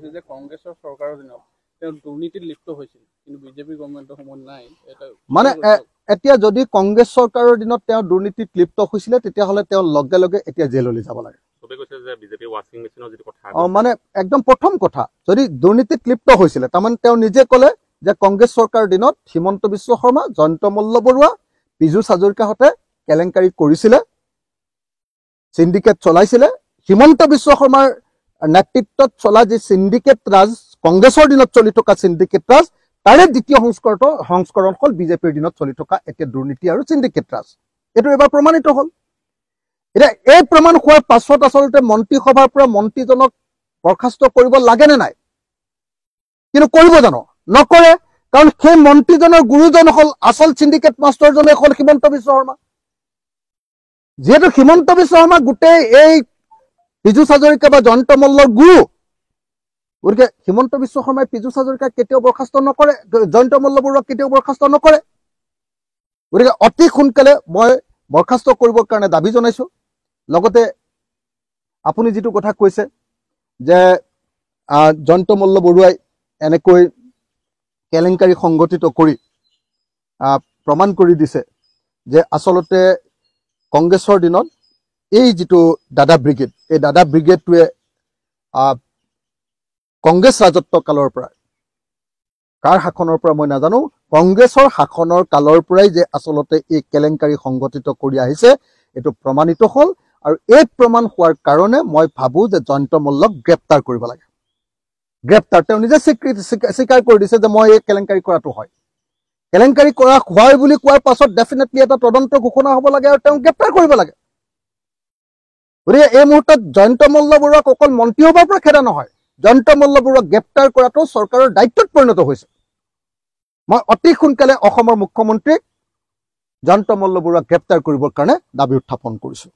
কৈছিল যে কংগ্ৰেছৰ চৰকাৰৰ দিনত তেওঁ দুৰ্নীতিত লিপ্ত হৈছিল কিন্তু বিজেপি গভৰ্ণমেণ্টৰ সময়ত নাই এটা মানে এতিয়া যদি কংগ্ৰেছ চৰকাৰৰ দিনত তেওঁ দুৰ্নীতিত লিপ্ত হৈছিলে তেতিয়াহ'লে তেওঁ লগে লগে এতিয়া জেললৈ যাব লাগে সবে কৈছে যে বিজেপি ৱাশ্বিং মেচিনৰ যিটো কথা মানে একদম প্ৰথম কথা যদি দুৰ্নীতিত লিপ্ত হৈছিলে তাৰমানে তেওঁ নিজে ক'লে যে কংগ্ৰেছ চৰকাৰৰ দিনত হিমন্ত বিশ্ব শৰ্মা জয়ন্ত মল্ল বৰুৱা পীযুষ হাজৰিকাহঁতে কেলেংকাৰী কৰিছিলে সিন্ডিকেট চলাইছিলে হিমন্ত বিশ্ব শৰ্মাৰ নেতৃত্বত চলা যে সিন্ডিকেট ৰাজ কংগ্ৰেছৰ দিনত চলি থকা সিন্ডিকেট ৰাজ তাৰে দ্বিতীয় সংস্কৰণ হ'ল বিজেপিৰ দিনত চলি থকা এতিয়া দুৰ্নীতি আৰু সিন্ডিকেট ৰাজ এইটো এবাৰ প্ৰমাণিত হ'ল এতিয়া এই প্ৰমাণ হোৱাৰ পাছত আচলতে মন্ত্ৰীসভাৰ পৰা মন্ত্ৰীজনক বৰখাস্ত কৰিব লাগে নে নাই কিন্তু কৰিব জানো নকৰে কাৰণ সেই মন্ত্ৰীজনৰ গুৰুজন হ'ল আচল সিন্ডিকেট মাষ্টাৰজনে হ'ল হিমন্ত বিশ্ব শৰ্মা যেহেতু হিমন্ত বিশ্ব শৰ্মা গোটেই এই পীযুষ হাজৰিকা বা জয়ন্ত মল্লৰ গুৰু গতিকে হিমন্ত বিশ্ব শৰ্মাই পীযুষ হাজৰিকাক কেতিয়াও বৰখাস্ত নকৰে জয়ন্ত মল্ল বৰুৱাক কেতিয়াও বৰখাস্ত নকৰে গতিকে অতি সোনকালে মই বৰখাস্ত কৰিবৰ কাৰণে দাবী জনাইছো লগতে আপুনি যিটো কথা কৈছে যে জয়ন্ত মল্ল বৰুৱাই এনেকৈ কেলেংকাৰী সংগঠিত কৰি প্ৰমাণ কৰি দিছে যে আচলতে কংগ্ৰেছৰ দিনত এই যিটো দাদা ব্ৰিগেড এই দাদা ব্ৰিগেডটোৱে কংগ্ৰেছ ৰাজত্ব কালৰ পৰা কাৰ শাসনৰ পৰা মই নাজানো কংগ্ৰেছৰ শাসনৰ কালৰ পৰাই যে আচলতে এই কেলেংকাৰী সংগঠিত কৰি আহিছে এইটো প্ৰমাণিত হ'ল আৰু এই প্ৰমাণ হোৱাৰ কাৰণে মই ভাবো যে জয়ন্ত মল্লক গ্ৰেপ্তাৰ কৰিব লাগে গ্ৰেপ্তাৰ তেওঁ নিজে স্বীকাৰ কৰি দিছে যে মই এই কেলেংকাৰী কৰাটো হয় কেলেংকাৰী কৰা হয় বুলি কোৱাৰ পাছত ডেফিনেটলি এটা তদন্ত ঘোষণা হ'ব লাগে আৰু তেওঁ গ্ৰেপ্তাৰ কৰিব লাগে গতিকে এই মুহূৰ্তত জয়ন্ত মল্ল বৰুৱাক অকল মন্ত্ৰী সভাৰ পৰা খেদা নহয় জয়ন্ত মল্ল বৰুৱাক গ্ৰেপ্তাৰ কৰাটো চৰকাৰৰ দায়িত্বত পৰিণত হৈছে মই অতি সোনকালে অসমৰ মুখ্যমন্ত্ৰীক জয়ন্ত মল্ল বৰুৱাক গ্ৰেপ্তাৰ কৰিবৰ কাৰণে দাবী উত্থাপন কৰিছো